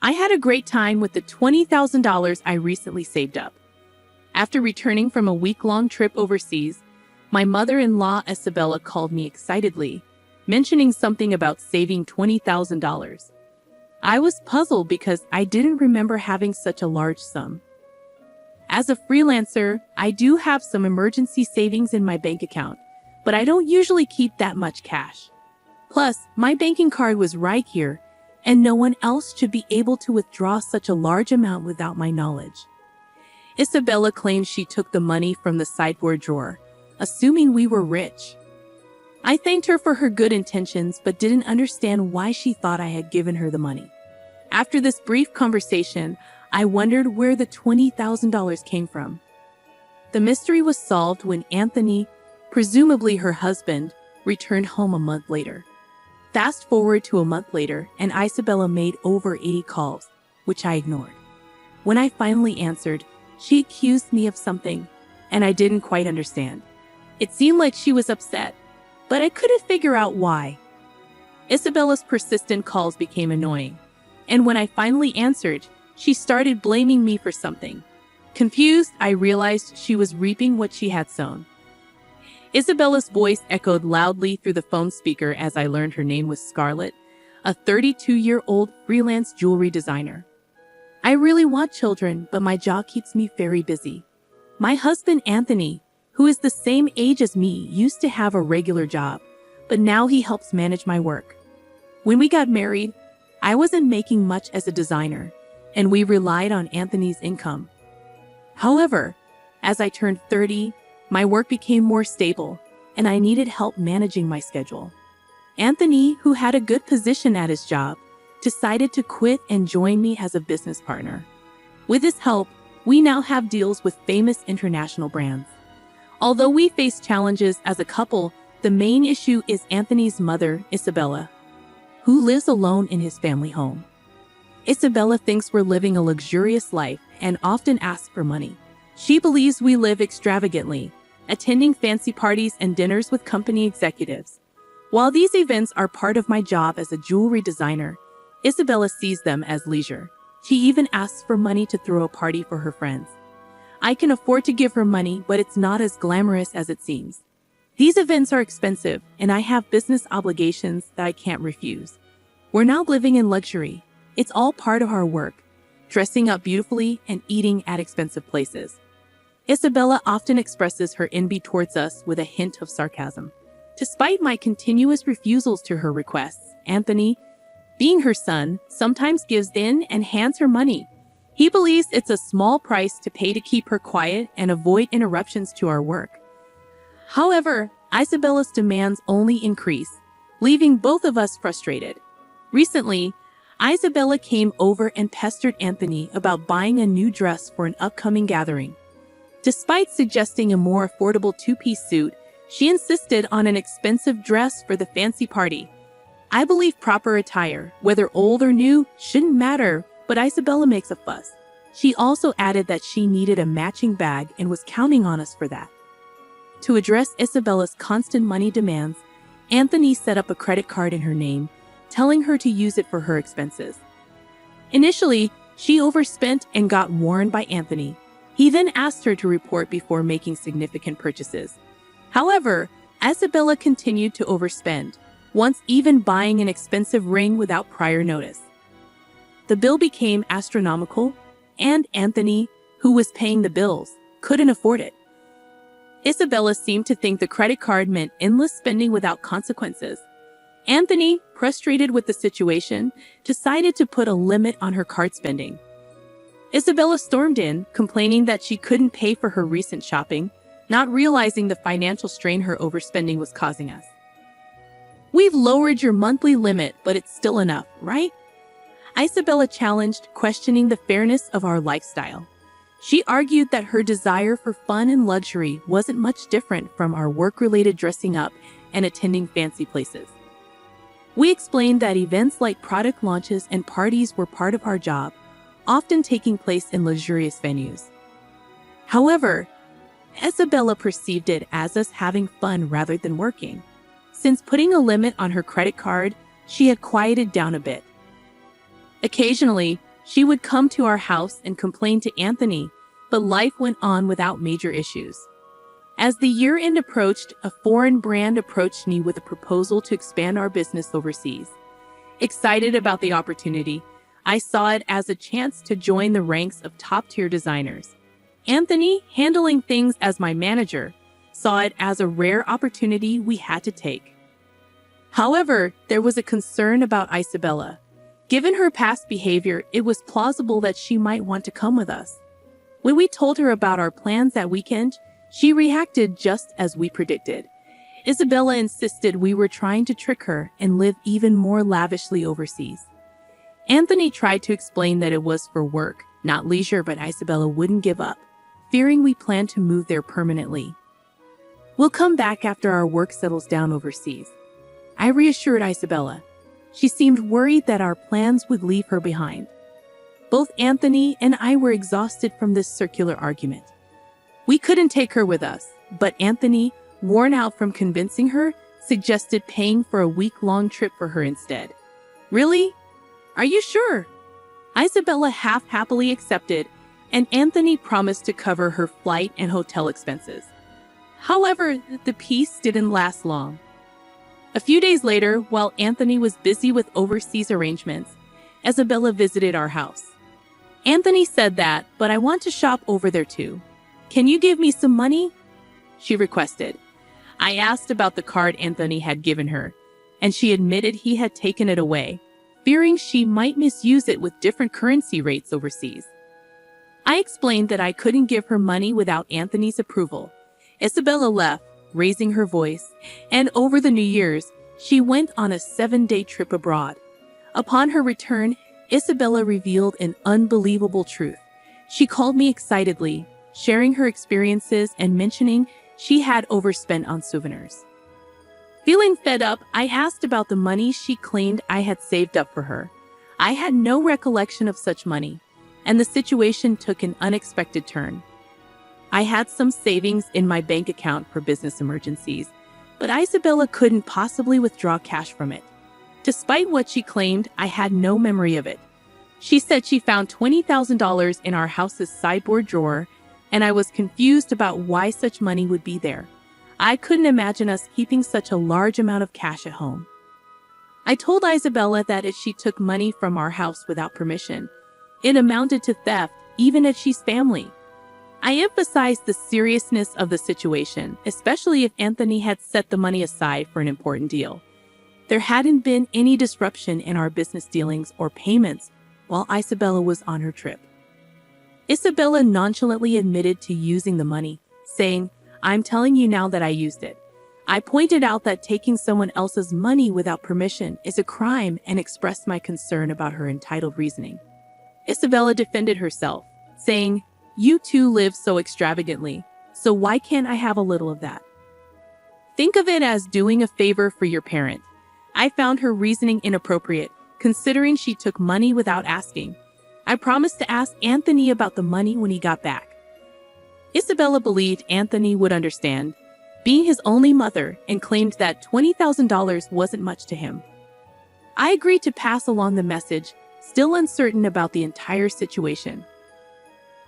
I had a great time with the $20,000 I recently saved up. After returning from a week-long trip overseas, my mother-in-law Isabella called me excitedly, mentioning something about saving $20,000. I was puzzled because I didn't remember having such a large sum. As a freelancer, I do have some emergency savings in my bank account, but I don't usually keep that much cash. Plus, my banking card was right here, and no one else should be able to withdraw such a large amount without my knowledge. Isabella claimed she took the money from the sideboard drawer, assuming we were rich. I thanked her for her good intentions but didn't understand why she thought I had given her the money. After this brief conversation, I wondered where the $20,000 came from. The mystery was solved when Anthony, presumably her husband, returned home a month later. Fast forward to a month later, and Isabella made over 80 calls, which I ignored. When I finally answered, she accused me of something, and I didn't quite understand. It seemed like she was upset, but I couldn't figure out why. Isabella's persistent calls became annoying, and when I finally answered, she started blaming me for something. Confused, I realized she was reaping what she had sown. Isabella's voice echoed loudly through the phone speaker as I learned her name was Scarlett, a 32-year-old freelance jewelry designer. I really want children, but my job keeps me very busy. My husband, Anthony, who is the same age as me, used to have a regular job, but now he helps manage my work. When we got married, I wasn't making much as a designer, and we relied on Anthony's income. However, as I turned 30, my work became more stable, and I needed help managing my schedule. Anthony, who had a good position at his job, decided to quit and join me as a business partner. With his help, we now have deals with famous international brands. Although we face challenges as a couple, the main issue is Anthony's mother, Isabella, who lives alone in his family home. Isabella thinks we're living a luxurious life and often asks for money. She believes we live extravagantly, attending fancy parties and dinners with company executives. While these events are part of my job as a jewelry designer, Isabella sees them as leisure. She even asks for money to throw a party for her friends. I can afford to give her money, but it's not as glamorous as it seems. These events are expensive, and I have business obligations that I can't refuse. We're now living in luxury. It's all part of our work, dressing up beautifully and eating at expensive places. Isabella often expresses her envy towards us with a hint of sarcasm. Despite my continuous refusals to her requests, Anthony, being her son, sometimes gives in and hands her money. He believes it's a small price to pay to keep her quiet and avoid interruptions to our work. However, Isabella's demands only increase, leaving both of us frustrated. Recently, Isabella came over and pestered Anthony about buying a new dress for an upcoming gathering. Despite suggesting a more affordable two-piece suit, she insisted on an expensive dress for the fancy party. I believe proper attire, whether old or new, shouldn't matter, but Isabella makes a fuss. She also added that she needed a matching bag and was counting on us for that. To address Isabella's constant money demands, Anthony set up a credit card in her name, telling her to use it for her expenses. Initially, she overspent and got warned by Anthony. He then asked her to report before making significant purchases. However, Isabella continued to overspend, once even buying an expensive ring without prior notice. The bill became astronomical, and Anthony, who was paying the bills, couldn't afford it. Isabella seemed to think the credit card meant endless spending without consequences. Anthony, frustrated with the situation, decided to put a limit on her card spending. Isabella stormed in, complaining that she couldn't pay for her recent shopping, not realizing the financial strain her overspending was causing us. "We've lowered your monthly limit, but it's still enough, right?" Isabella challenged, questioning the fairness of our lifestyle. She argued that her desire for fun and luxury wasn't much different from our work-related dressing up and attending fancy places. We explained that events like product launches and parties were part of our job, often taking place in luxurious venues. However, Isabella perceived it as us having fun rather than working. Since putting a limit on her credit card, she had quieted down a bit. Occasionally, She would come to our house and complain to Anthony, but life went on without major issues. As the year-end approached, a foreign brand approached me with a proposal to expand our business overseas. Excited about the opportunity, I saw it as a chance to join the ranks of top-tier designers. Anthony, handling things as my manager, saw it as a rare opportunity we had to take. However, there was a concern about Isabella. Given her past behavior, it was plausible that she might want to come with us. When we told her about our plans that weekend, she reacted just as we predicted. Isabella insisted we were trying to trick her and live even more lavishly overseas. Anthony tried to explain that it was for work, not leisure, but Isabella wouldn't give up, fearing we planned to move there permanently. We'll come back after our work settles down overseas, I reassured Isabella. She seemed worried that our plans would leave her behind. Both Anthony and I were exhausted from this circular argument. We couldn't take her with us, but Anthony, worn out from convincing her, suggested paying for a week-long trip for her instead. Really? Are you sure? Isabella half-happily accepted, and Anthony promised to cover her flight and hotel expenses. However, the peace didn't last long. A few days later, while Anthony was busy with overseas arrangements, Isabella visited our house. Anthony said that, but I want to shop over there too. Can you give me some money? She requested. I asked about the card Anthony had given her, and she admitted he had taken it away, fearing she might misuse it with different currency rates overseas. I explained that I couldn't give her money without Anthony's approval. Isabella left, raising her voice, and over the New Year's, she went on a 7-day trip abroad. Upon her return, Isabella revealed an unbelievable truth. She called me excitedly, sharing her experiences and mentioning she had overspent on souvenirs. Feeling fed up, I asked about the money she claimed I had saved up for her. I had no recollection of such money, and the situation took an unexpected turn. I had some savings in my bank account for business emergencies, but Isabella couldn't possibly withdraw cash from it. Despite what she claimed, I had no memory of it. She said she found $20,000 in our house's sideboard drawer, and I was confused about why such money would be there. I couldn't imagine us keeping such a large amount of cash at home. I told Isabella that if she took money from our house without permission, it amounted to theft, even if she's family. I emphasized the seriousness of the situation, especially if Anthony had set the money aside for an important deal. There hadn't been any disruption in our business dealings or payments while Isabella was on her trip. Isabella nonchalantly admitted to using the money, saying, "I'm telling you now that I used it." I pointed out that taking someone else's money without permission is a crime and expressed my concern about her entitled reasoning. Isabella defended herself, saying, "You two live so extravagantly, so why can't I have a little of that?" Think of it as doing a favor for your parent. I found her reasoning inappropriate, considering she took money without asking. I promised to ask Anthony about the money when he got back. Isabella believed Anthony would understand, being his only mother, and claimed that $20,000 wasn't much to him. I agreed to pass along the message, still uncertain about the entire situation.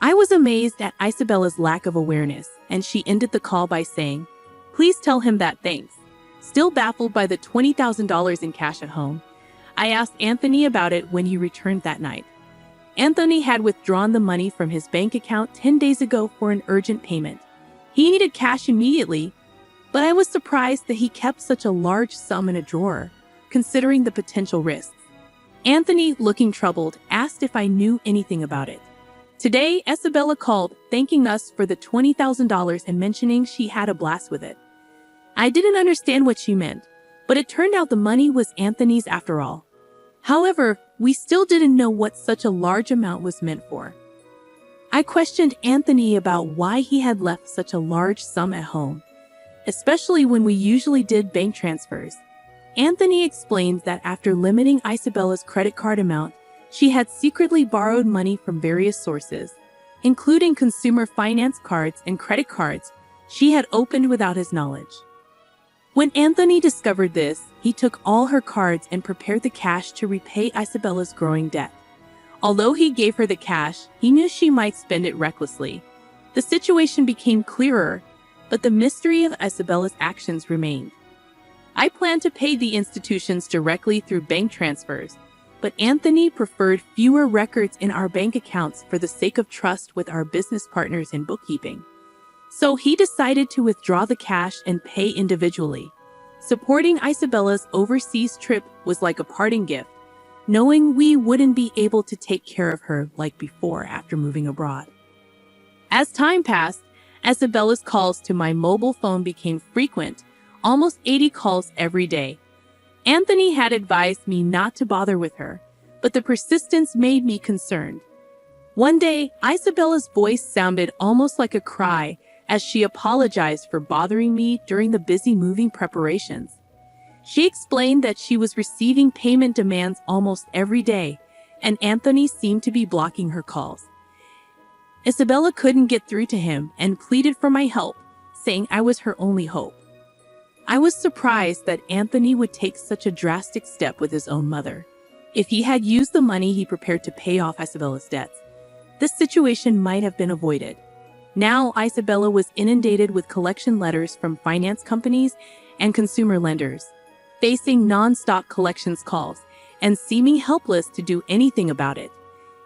I was amazed at Isabella's lack of awareness, and she ended the call by saying, "Please tell him that, thanks." Still baffled by the $20,000 in cash at home, I asked Anthony about it when he returned that night. Anthony had withdrawn the money from his bank account 10 days ago for an urgent payment. He needed cash immediately, but I was surprised that he kept such a large sum in a drawer, considering the potential risks. Anthony, looking troubled, asked if I knew anything about it. Today, Isabella called, thanking us for the $20,000 and mentioning she had a blast with it. I didn't understand what she meant, but it turned out the money was Anthony's after all. However, we still didn't know what such a large amount was meant for. I questioned Anthony about why he had left such a large sum at home, especially when we usually did bank transfers. Anthony explained that after limiting Isabella's credit card amount, she had secretly borrowed money from various sources, including consumer finance cards and credit cards she had opened without his knowledge. When Anthony discovered this, he took all her cards and prepared the cash to repay Isabella's growing debt. Although he gave her the cash, he knew she might spend it recklessly. The situation became clearer, but the mystery of Isabella's actions remained. I planned to pay the institutions directly through bank transfers, but Anthony preferred fewer records in our bank accounts for the sake of trust with our business partners in bookkeeping. So he decided to withdraw the cash and pay individually. Supporting Isabella's overseas trip was like a parting gift, knowing we wouldn't be able to take care of her like before after moving abroad. As time passed, Isabella's calls to my mobile phone became frequent, almost 80 calls every day. Anthony had advised me not to bother with her, but the persistence made me concerned. One day, Isabella's voice sounded almost like a cry as she apologized for bothering me during the busy moving preparations. She explained that she was receiving payment demands almost every day, and Anthony seemed to be blocking her calls. Isabella couldn't get through to him and pleaded for my help, saying I was her only hope. I was surprised that Anthony would take such a drastic step with his own mother. If he had used the money he prepared to pay off Isabella's debts, this situation might have been avoided. Now Isabella was inundated with collection letters from finance companies and consumer lenders, facing non-stop collections calls and seeming helpless to do anything about it.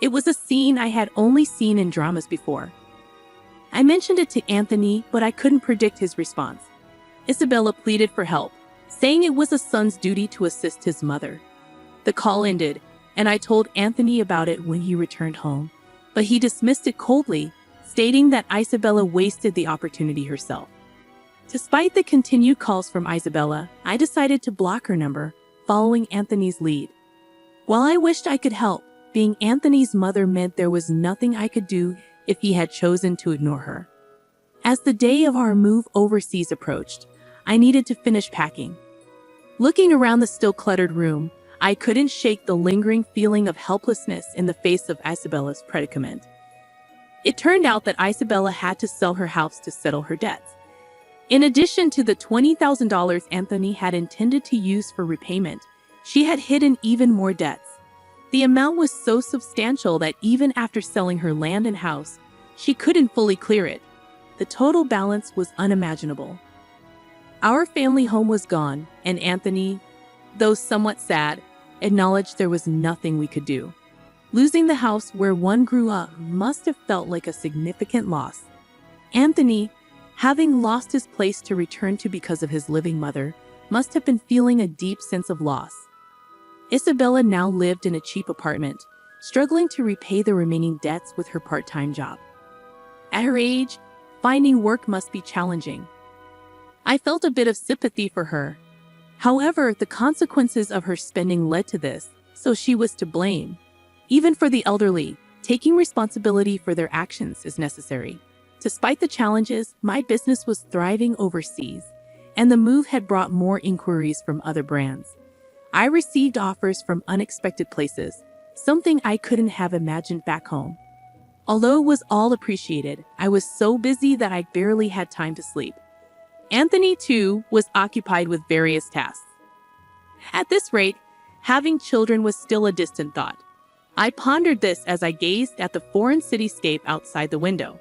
It was a scene I had only seen in dramas before. I mentioned it to Anthony, but I couldn't predict his response. Isabella pleaded for help, saying it was a son's duty to assist his mother. The call ended, and I told Anthony about it when he returned home, but he dismissed it coldly, stating that Isabella wasted the opportunity herself. Despite the continued calls from Isabella, I decided to block her number, following Anthony's lead. While I wished I could help, being Anthony's mother meant there was nothing I could do if he had chosen to ignore her. As the day of our move overseas approached, I needed to finish packing. Looking around the still cluttered room, I couldn't shake the lingering feeling of helplessness in the face of Isabella's predicament. It turned out that Isabella had to sell her house to settle her debts. In addition to the $20,000 Anthony had intended to use for repayment, she had hidden even more debts. The amount was so substantial that even after selling her land and house, she couldn't fully clear it. The total balance was unimaginable. Our family home was gone, and Anthony, though somewhat sad, acknowledged there was nothing we could do. Losing the house where one grew up must have felt like a significant loss. Anthony, having lost his place to return to because of his living mother, must have been feeling a deep sense of loss. Isabella now lived in a cheap apartment, struggling to repay the remaining debts with her part-time job. At her age, finding work must be challenging. I felt a bit of sympathy for her. However, the consequences of her spending led to this, so she was to blame. Even for the elderly, taking responsibility for their actions is necessary. Despite the challenges, my business was thriving overseas, and the move had brought more inquiries from other brands. I received offers from unexpected places, something I couldn't have imagined back home. Although it was all appreciated, I was so busy that I barely had time to sleep. Anthony, too, was occupied with various tasks. At this rate, having children was still a distant thought. I pondered this as I gazed at the foreign cityscape outside the window.